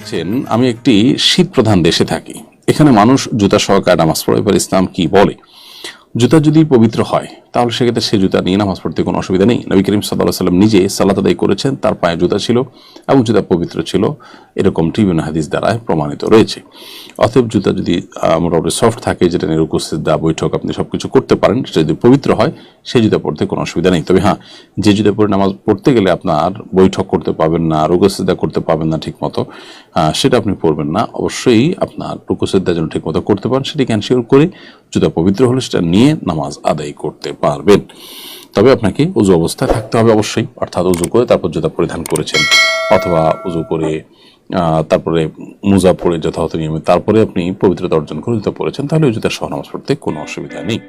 লিখছেন, আমি একটি শীত প্রধান দেশে থাকি, এখানে মানুষ জুতা সহকারে নামাজ পড়ে। এবার ইসলাম কি বলে? জুতা যদি পবিত্র হয় তাহলে সেক্ষেত্রে সে জুতা নিয়ে নামাজ পড়তে কোনো অসুবিধা নেই। নবী করিম সাল্লাল্লাহু আলাইহি ওয়াসাল্লাম নিজে সালাত আদায় করেছেন, তার পায়ে জুতা ছিল এবং জুতা পবিত্র ছিল, এরকম বিভিন্ন হাদিস দ্বারা প্রমাণিত রয়েছে। অতএব জুতা যদি মোটামুটি সফট থাকে, যেটা নিয়ে রুকু সিজদা বৈঠক আপনি সবকিছু করতে পারেন, সেটা যদি পবিত্র হয় সেই জুতা পড়তে কোনো অসুবিধা নেই। তবে হ্যাঁ, যে জুতা পরে নামাজ পড়তে গেলে আপনার বৈঠক করতে পাবেন না, রুকু সিজদা করতে পাবেন না ঠিক মতো, সেটা আপনি পরবেন না। অবশ্যই আপনার রুকু সিজদা যেন ঠিক মতো করতে পারেন সেটিকে এনশিওর করে জুতা পবিত্র হলে সেটা নিয়ে নামাজ আদায় করতে পারবেন। তবে আপনাকে উযু অবস্থায় থাকতে হবে অবশ্যই, অর্থাৎ উযু করে তারপর জুতা পরিধান করেছেন, অথবা উযু করে তারপরে মুজা পরে যথাযথ নিয়মে তারপরে আপনি পবিত্রতা অর্জন করে জুতা পরেছেন, তাহলে ওই জুতা সহ নামাজ পড়তে কোনো অসুবিধা নেই।